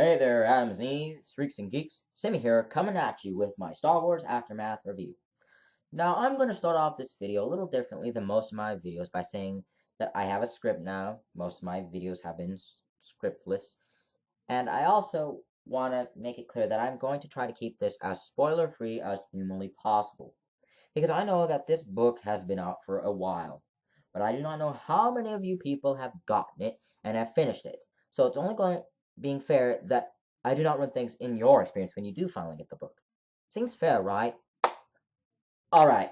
Hey there, Adams Knees, Freaks and Geeks. Simi here, coming at you with my Star Wars Aftermath review. Now, I'm going to start off this video a little differently than most of my videos by saying that I have a script now. Most of my videos have been scriptless. And I also want to make it clear that I'm going to try to keep this as spoiler-free as humanly possible. Because I know that this book has been out for a while. But I do not know how many of you people have gotten it and have finished it. So it's only being fair that I do not run things in your experience when you do finally get the book. Seems fair, right? Alright,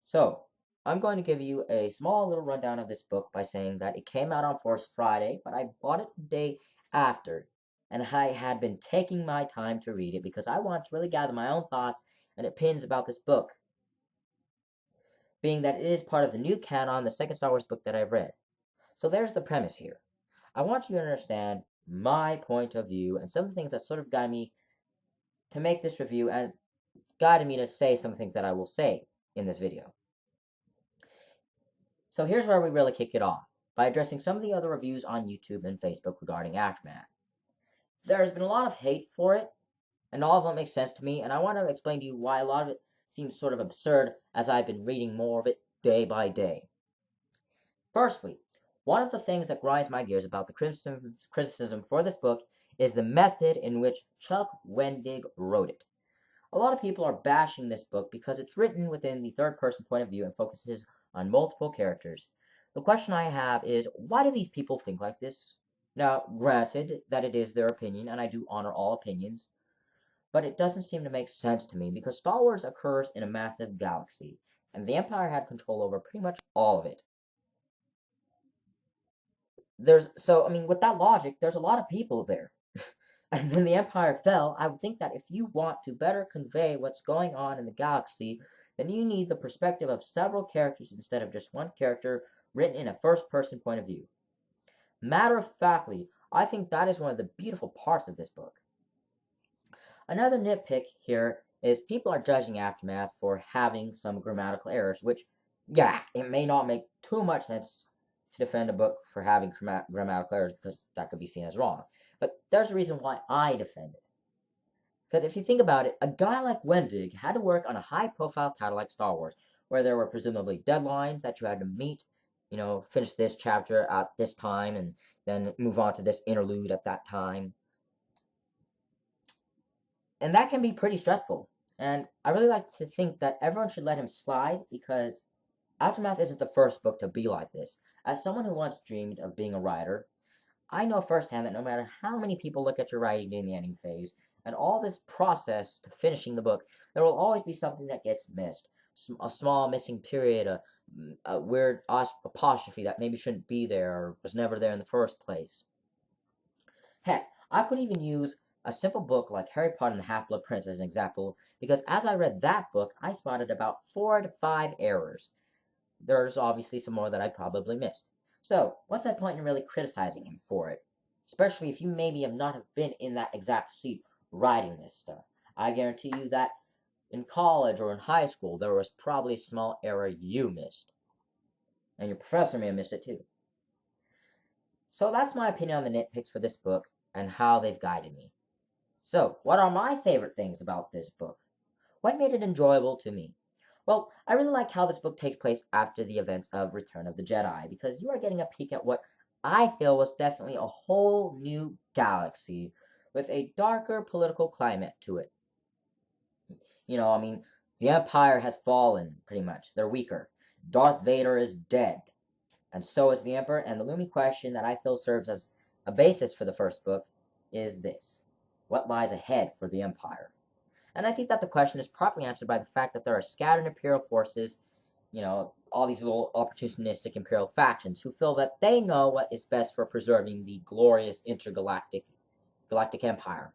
so I'm going to give you a small little rundown of this book by saying that it came out on Force Friday, but I bought it the day after, and I had been taking my time to read it because I wanted to really gather my own thoughts and opinions about this book, being that it is part of the new canon, the second Star Wars book that I've read. So there's the premise here. I want you to understand my point of view and some of the things that sort of guided me to make this review and guided me to say some things that I will say in this video. So here's where we really kick it off, by addressing some of the other reviews on YouTube and Facebook regarding Aftermath. There's been a lot of hate for it, and all of them make sense to me, and I want to explain to you why a lot of it seems sort of absurd as I've been reading more of it day by day. Firstly, one of the things that grinds my gears about the criticism for this book is the method in which Chuck Wendig wrote it. A lot of people are bashing this book because it's written within the third-person point of view and focuses on multiple characters. The question I have is, why do these people think like this? Now, granted that it is their opinion, and I do honor all opinions, but it doesn't seem to make sense to me because Star Wars occurs in a massive galaxy, and the Empire had control over pretty much all of it. With that logic, there's a lot of people there. And when the Empire fell, I would think that if you want to better convey what's going on in the galaxy, then you need the perspective of several characters instead of just one character written in a first-person point of view. Matter-of-factly, I think that is one of the beautiful parts of this book. Another nitpick here is people are judging Aftermath for having some grammatical errors, which, yeah, it may not make too much sense to defend a book for having grammatical errors because that could be seen as wrong. But there's a reason why I defend it. Because if you think about it, a guy like Wendig had to work on a high-profile title like Star Wars, where there were presumably deadlines that you had to meet, finish this chapter at this time, and then move on to this interlude at that time. And that can be pretty stressful. And I really like to think that everyone should let him slide, because Aftermath isn't the first book to be like this. As someone who once dreamed of being a writer, I know firsthand that no matter how many people look at your writing during the ending phase, and all this process to finishing the book, there will always be something that gets missed. A small missing period, a weird apostrophe that maybe shouldn't be there or was never there in the first place. Heck, I could even use a simple book like Harry Potter and the Half-Blood Prince as an example, because as I read that book, I spotted about 4 to 5 errors. There's obviously some more that I probably missed. So, what's that point in really criticizing him for it? Especially if you maybe have not been in that exact seat writing this stuff. I guarantee you that in college or in high school, there was probably a small error you missed. And your professor may have missed it too. So that's my opinion on the nitpicks for this book and how they've guided me. So, what are my favorite things about this book? What made it enjoyable to me? Well, I really like how this book takes place after the events of Return of the Jedi, because you are getting a peek at what I feel was definitely a whole new galaxy with a darker political climate to it. The Empire has fallen, pretty much. They're weaker. Darth Vader is dead, and so is the Emperor, and the looming question that I feel serves as a basis for the first book is this: what lies ahead for the Empire? And I think that the question is properly answered by the fact that there are scattered Imperial forces, all these little opportunistic Imperial factions who feel that they know what is best for preserving the glorious galactic empire.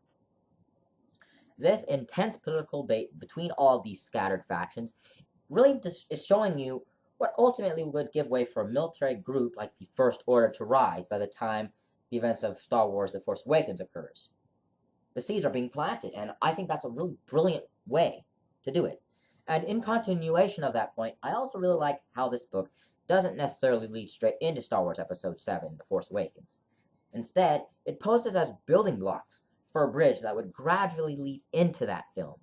This intense political debate between all these scattered factions really is showing you what ultimately would give way for a military group like the First Order to rise by the time the events of Star Wars The Force Awakens occurs. The seeds are being planted, and I think that's a really brilliant way to do it. And in continuation of that point, I also really like how this book doesn't necessarily lead straight into Star Wars Episode 7, The Force Awakens. Instead, it poses as building blocks for a bridge that would gradually lead into that film.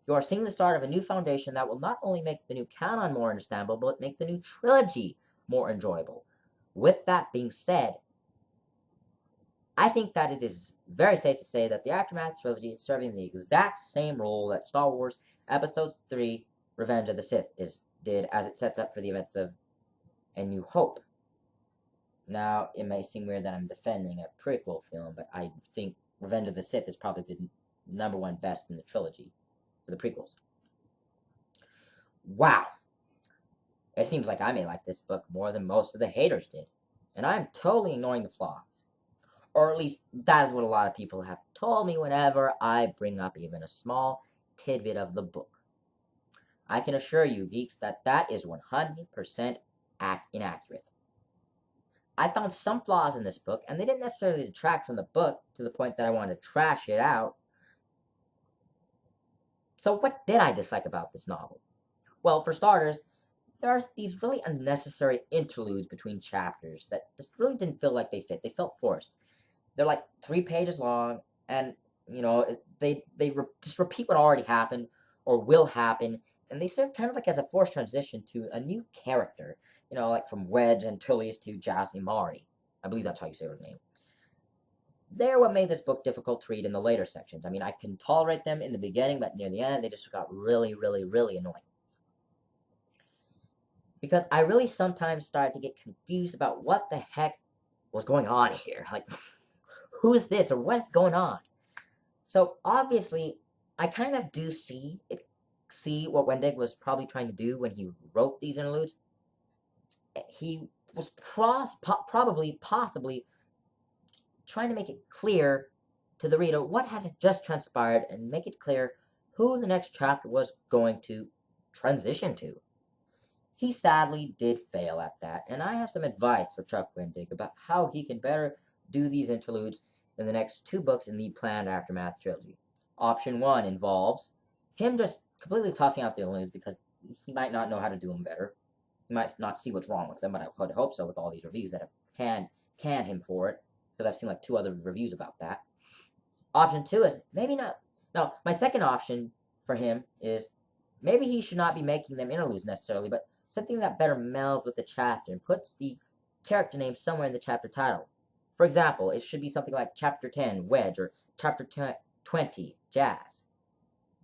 You are seeing the start of a new foundation that will not only make the new canon more understandable, but make the new trilogy more enjoyable. With that being said, I think that it is very safe to say that the Aftermath trilogy is serving the exact same role that Star Wars Episode 3 Revenge of the Sith did, as it sets up for the events of A New Hope. Now, it may seem weird that I'm defending a prequel film, but I think Revenge of the Sith is probably the #1 best in the trilogy for the prequels. Wow! It seems like I may like this book more than most of the haters did, and I am totally ignoring the flaws. Or at least that is what a lot of people have told me whenever I bring up even a small tidbit of the book. I can assure you, geeks, that that is 100% inaccurate. I found some flaws in this book, and they didn't necessarily detract from the book to the point that I wanted to trash it out. So what did I dislike about this novel? Well, for starters, there are these really unnecessary interludes between chapters that just really didn't feel like they fit. They felt forced. They're like 3 pages long, and they just repeat what already happened or will happen, and they serve kind of like as a forced transition to a new character. Like from Wedge Antilles to Jazzy Mari. I believe that's how you say her name. They're what made this book difficult to read in the later sections. I mean, I can tolerate them in the beginning, but near the end, they just got really, really, really annoying. Because I really sometimes started to get confused about what the heck was going on here. Like, who is this or what's going on? So, obviously, I kind of do see what Wendig was probably trying to do when he wrote these interludes. He was possibly trying to make it clear to the reader what had just transpired and make it clear who the next chapter was going to transition to. He sadly did fail at that, and I have some advice for Chuck Wendig about how he can better do these interludes in the next 2 books in the planned Aftermath trilogy. Option 1 involves him just completely tossing out the interludes because he might not know how to do them better. He might not see what's wrong with them, but I would hope so with all these reviews that have canned him for it, because I've seen like 2 other reviews about that. Option 2 is maybe not. No, my second option for him is maybe he should not be making them interludes necessarily, but something that better melds with the chapter and puts the character name somewhere in the chapter title. For example, it should be something like Chapter 10, Wedge, or Chapter 20, Jazz.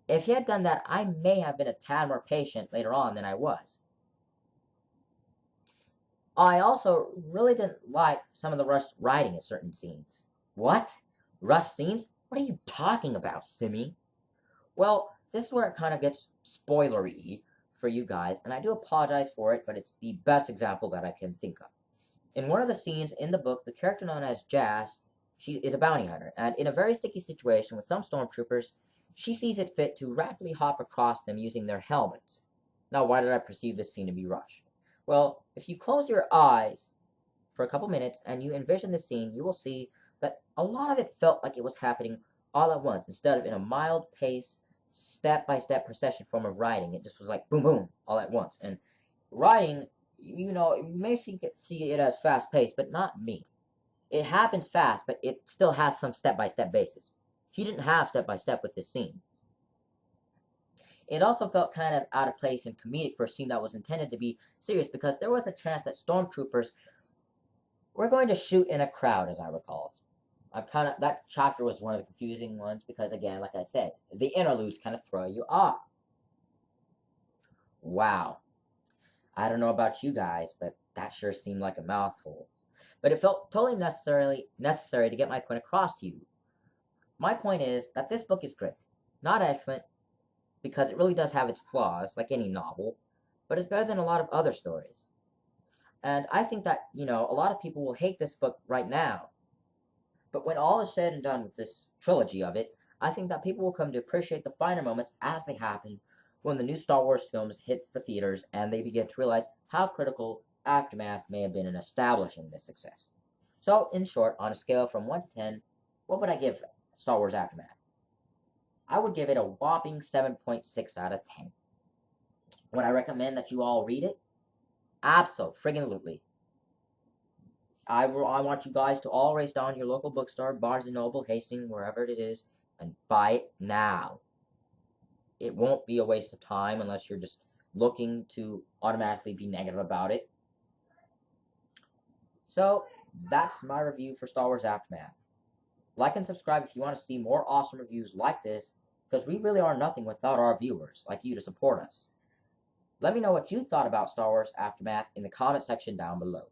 If he had done that, I may have been a tad more patient later on than I was. I also really didn't like some of the rushed writing in certain scenes. What? Rushed scenes? What are you talking about, Simi? Well, this is where it kind of gets spoilery for you guys, and I do apologize for it, but it's the best example that I can think of. In one of the scenes in the book, the character known as Jazz, she is a bounty hunter, and in a very sticky situation with some stormtroopers, she sees it fit to rapidly hop across them using their helmets. Now, why did I perceive this scene to be rushed? Well, if you close your eyes for a couple minutes and you envision the scene, you will see that a lot of it felt like it was happening all at once, instead of in a mild pace, step-by-step procession form of writing. It just was like boom, boom, all at once. And writing, you may see it as fast-paced, but not me. It happens fast, but it still has some step-by-step basis. He didn't have step-by-step with this scene. It also felt kind of out of place and comedic for a scene that was intended to be serious, because there was a chance that stormtroopers were going to shoot in a crowd, as I recall. That chapter was one of the confusing ones because, again, like I said, the interludes kind of throw you off. Wow. I don't know about you guys, but that sure seemed like a mouthful. But it felt totally necessary to get my point across to you. My point is that this book is great. Not excellent, because it really does have its flaws, like any novel, but it's better than a lot of other stories. And I think that, a lot of people will hate this book right now. But when all is said and done with this trilogy of it, I think that people will come to appreciate the finer moments as they happen when the new Star Wars films hits the theaters and they begin to realize how critical Aftermath may have been in establishing this success. So, in short, on a scale from 1 to 10, what would I give Star Wars Aftermath? I would give it a whopping 7.6 out of 10. Would I recommend that you all read it? Abso-friggin-lutely. I want you guys to all race down to your local bookstore, Barnes & Noble, Hastings, wherever it is, and buy it now. It won't be a waste of time unless you're just looking to automatically be negative about it. So that's my review for Star Wars Aftermath. Like and subscribe if you want to see more awesome reviews like this, because we really are nothing without our viewers like you to support us. Let me know what you thought about Star Wars Aftermath in the comment section down below.